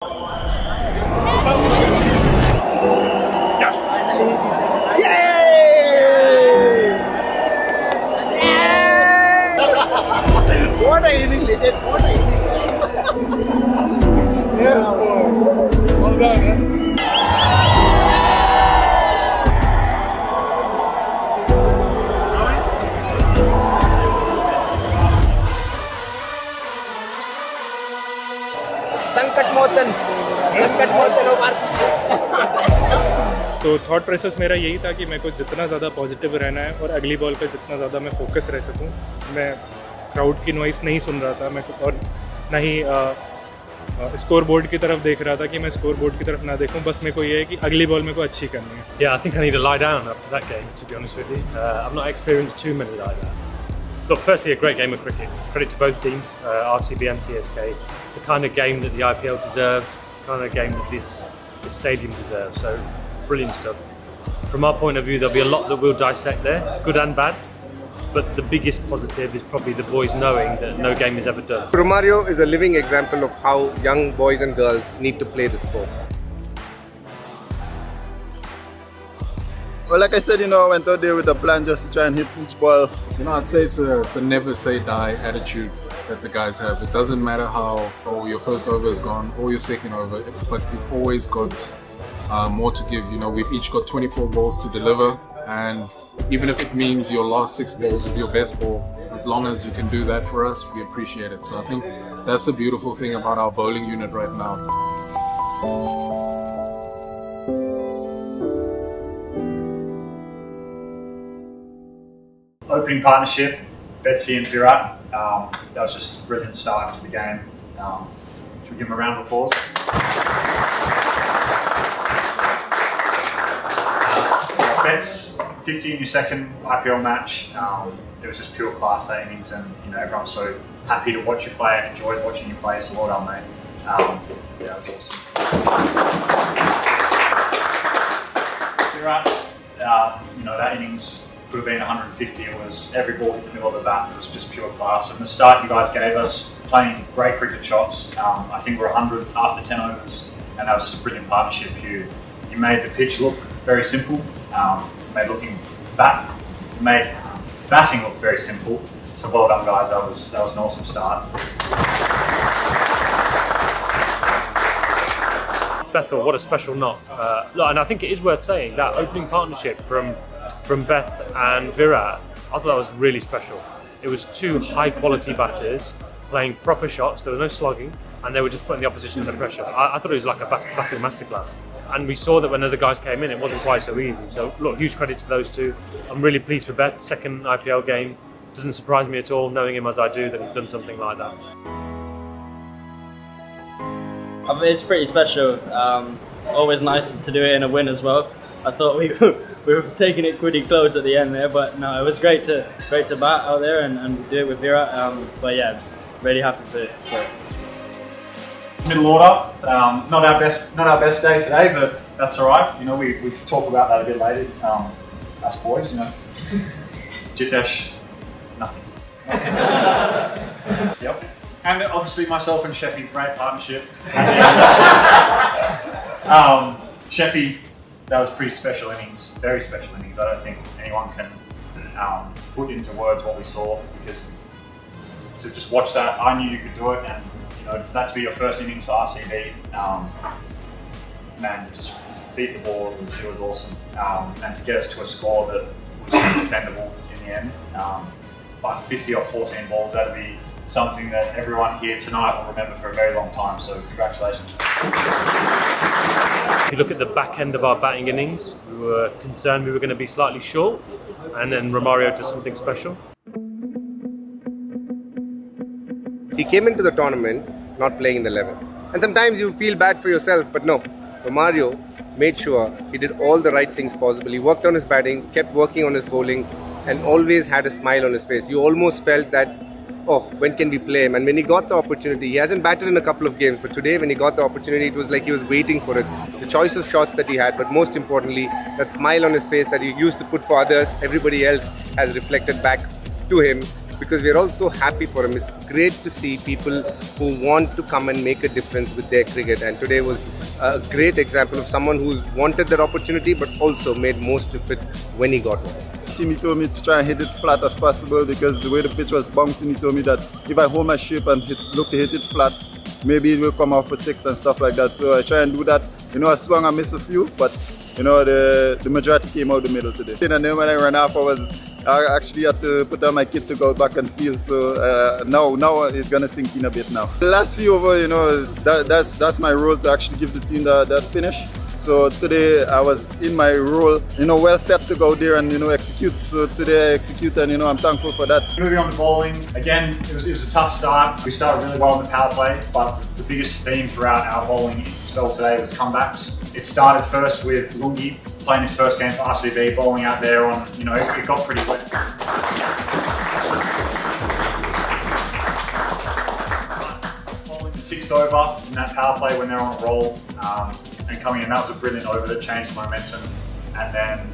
Yes! What a inning, legend. What a inning. Yes, bro. Well done, man. संकट मोचन हो तो thought process मेरा यही था कि मेरे को जितना ज़्यादा पॉजिटिव रहना है और अगली बॉल पे जितना ज़्यादा मैं फोकस रह सकूं। मैं क्राउड की नॉइस नहीं सुन रहा था, मैं और ना ही स्कोर बोर्ड की तरफ देख रहा था कि मैं स्कोर बोर्ड की तरफ ना देखूं। बस मेरे को ये है कि अगली बॉल मेरे को अच्छी करनी है। Yeah, I think I need to lie down after that game, to be honest with you. I've not experienced too many like that. Look, firstly, a great game of cricket. Credit to both teams, RCB and CSK. It's the kind of game that the IPL deserves, the kind of game that this stadium deserves. So, brilliant stuff. From our point of view, there'll be a lot that we'll dissect there, good and bad. But the biggest positive is probably the boys knowing that no game is ever done. Romario is a living example of how young boys and girls need to play the sport. Well, like I said, I went out there with a plan just to try and hit each ball. I'd say it's a never say die attitude that the guys have. It doesn't matter how your first over is gone or your second over, but you've always got more to give. We've each got 24 balls to deliver, and even if it means your last 6 balls is your best ball, as long as you can do that for us, we appreciate it. So I think that's the beautiful thing about our bowling unit right now. Opening partnership, Betsy and Virat. That was just a brilliant start to the game. Should we give them a round of applause? Bets, 50 in your second IPL match. It was just pure class A innings, and everyone was so happy to watch you play and enjoyed watching you play. So well done, mate. Yeah, it was awesome. Virat, that innings could have been 150. It was every ball hit the middle of the bat. It was just pure class. And the start you guys gave us, playing great cricket shots. I think we're 100 after 10 overs, and that was just a brilliant partnership. You made the pitch look very simple. Made batting look very simple. So well done, guys. That was an awesome start. Bethel, what a special knock. And I think it is worth saying that opening partnership from Beth and Virat, I thought that was really special. It was 2 high quality batters playing proper shots, there was no slogging, and they were just putting the opposition under pressure. I thought it was like a batting masterclass. And we saw that when other guys came in, it wasn't quite so easy. So look, huge credit to those 2. I'm really pleased for Beth, second IPL game. Doesn't surprise me at all, knowing him as I do, that he's done something like that. It's pretty special. Always nice to do it in a win as well. I thought we were taking it pretty close at the end there, but no, it was great to bat out there and do it with Virat. But yeah, really happy for it. Middle order, not our best day today, but that's all right. We talk about that a bit later. Us boys, Jitesh, nothing. Yep. And obviously myself and Sheppy, great partnership. Sheppy, that was pretty special innings, very special innings. I don't think anyone can put into words what we saw, because to just watch that, I knew you could do it, and for that to be your first innings for RCB, man, just beat the ball. It was awesome, and to get us to a score that was defendable in the end. But 50 off 14 balls, that'd be something that everyone here tonight will remember for a very long time. So congratulations. If you look at the back end of our batting innings, we were concerned we were going to be slightly short, and then Romario does something special. He came into the tournament not playing in the 11. And sometimes you feel bad for yourself, but no. Romario made sure he did all the right things possible. He worked on his batting, kept working on his bowling, and always had a smile on his face. You almost felt that, when can we play him? And when he got the opportunity, he hasn't batted in a couple of games, but today when he got the opportunity, it was like he was waiting for it. The choice of shots that he had, but most importantly, that smile on his face that he used to put for others, everybody else has reflected back to him. because we're all so happy for him. It's great to see people who want to come and make a difference with their cricket, and today was a great example of someone who's wanted that opportunity but also made most of it when he got one. He told me to try and hit it flat as possible because the way the pitch was bouncing, he told me that if I hold my shape and look to hit it flat, maybe it will come out for 6 and stuff like that. So I try and do that. You know, I swung and missed a few, but you know, the majority came out the middle today. And then when I ran off, I actually had to put on my kit to go back and feel. So now it's gonna sink in a bit now. The last few over, you know, that's my role to actually give the team that finish. So today I was in my role, you know, well set to go there and, you know, execute. So today I execute, and, you know, I'm thankful for that. Moving on to bowling, again, it was a tough start. We started really well in the power play, but the biggest theme throughout our bowling spell today was comebacks. It started first with Lungi playing his first game for RCB, bowling out there on, you know, it got pretty wet. Bowling the 6th over in that power play when they're on a roll. And coming in, that was a brilliant over that changed momentum. And then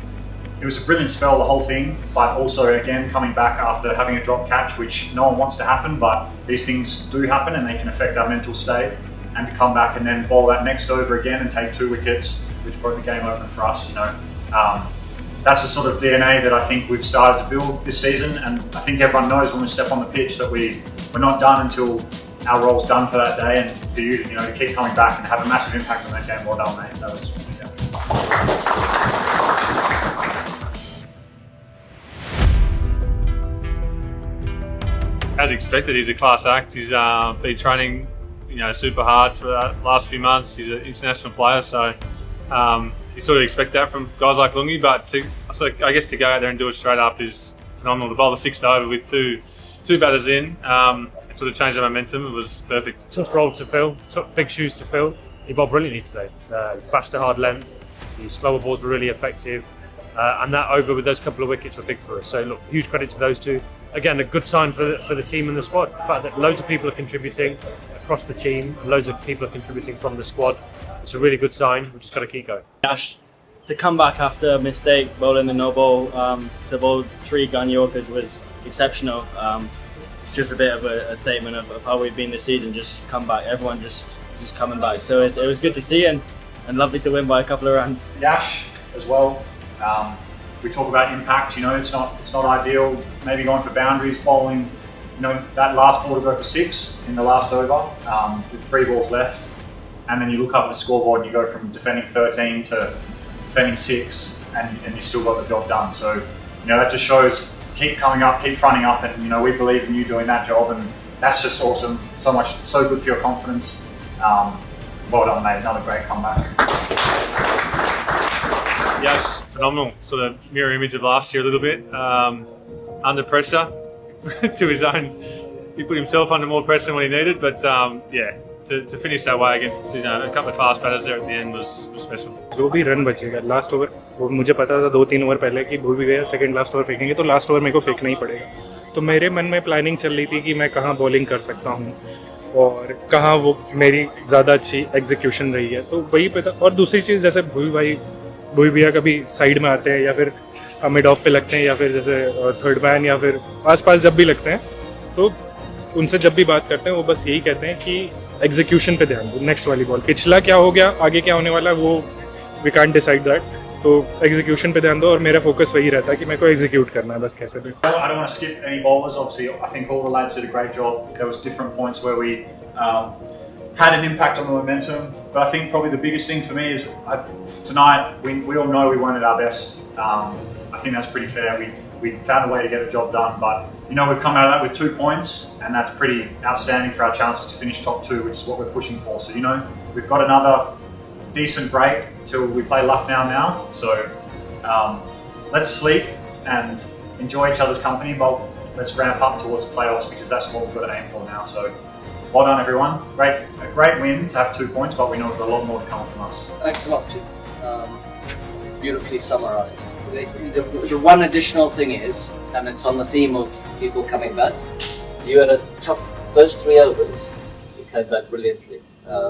it was a brilliant spell, the whole thing, but also again coming back after having a drop catch, which no one wants to happen, but these things do happen and they can affect our mental state. And to come back and then bowl that next over again and take 2 wickets, which broke the game open for us, you know. That's the sort of DNA that I think we've started to build this season, and I think everyone knows when we step on the pitch that we're not done until our role's done for that day, and for you, you know, to keep coming back and have a massive impact on that game. Well done, mate. That was, As expected, he's a class act. He's been training, you know, super hard for the last few months. He's an international player, so you sort of expect that from guys like Lungi. But I guess to go out there and do it straight up is phenomenal. To bowl the 6th over with two batters in. Sort of changed the momentum. It was perfect. Tough role to fill, tough big shoes to fill. He bowled brilliantly today. Bashed a hard length. The slower balls were really effective, and that over with those couple of wickets were big for us. So look, huge credit to those two. Again, a good sign for the team and the squad. The fact that loads of people are contributing across the team, loads of people are contributing from the squad. It's a really good sign. We've just got to keep going. Ash, to come back after a mistake, bowling the no ball, to bowl 3 gun Yorkers was exceptional. It's just a bit of a statement of how we've been this season. Just come back, everyone just coming back. So it was good to see and lovely to win by a couple of runs. Yash as well. We talk about impact. You know, it's not ideal. Maybe going for boundaries, bowling. You know, that last ball to go for 6 in the last over with 3 balls left, and then you look up at the scoreboard and you go from defending 13 to defending 6, and you still got the job done. So you know that just shows. Keep coming up, keep fronting up, and you know we believe in you doing that job, and that's just awesome. So good for your confidence. Well done, mate. Another great comeback. Yes, phenomenal. Sort of mirror image of last year a little bit. Under pressure, to his own. He put himself under more pressure than what he needed, but yeah. To finish that way against, you know, a couple of class batters there at the end was special. जो भी run बचेगा last over, वो मुझे पता था 2-3 over पहले कि भूल भी गया सेकंड लास्ट ओवर फेंकेंगे तो लास्ट ओवर मेरे को फेंकना ही पड़ेगा. तो मेरे मन में प्लानिंग चल रही थी कि मैं कहाँ बॉलिंग कर सकता हूँ और कहाँ वो मेरी ज़्यादा अच्छी एग्जीक्यूशन रही है, तो वही पे था. और दूसरी चीज़, जैसे भूई भैया कभी साइड में आते हैं या फिर मिड ऑफ पे लगते हैं या फिर जैसे थर्ड मैन या फिर आसपास जब भी लगते हैं, तो उनसे जब भी बात करते हैं वो बस यही कहते हैं कि एग्जीक्यूशन पे ध्यान दो. नेक्स्ट वाली बॉल, पिछला क्या हो गया, आगे क्या होने वाला है, वो वी कांट डिसाइड दैट. तो एग्जीक्यूशन पे ध्यान दो और मेरा फोकस वही रहता है कि मेरे को एग्जीक्यूट करना है बस कैसे भी. I don't want to skip any bowlers. Obviously, I think all the lads did a great job. There was different points where we had an impact on the momentum, but I think probably the biggest thing for me is tonight we all know we weren't at our best. I think that's pretty fair. We found a way to get the job done, but you know we've come out of that with 2 points, and that's pretty outstanding for our chances to finish top 2, which is what we're pushing for. So you know we've got another decent break till we play Lucknow now. So let's sleep and enjoy each other's company, but let's ramp up towards the playoffs because that's what we've got to aim for now. So well done everyone. A great win to have 2 points, but we know we've got a lot more to come from us. Thanks a lot, Tim. Beautifully summarised. The one additional thing is, and it's on the theme of people coming back, you had a tough first 3 overs. You came back brilliantly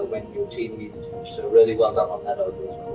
when your team needed you. So really well done on that over as well.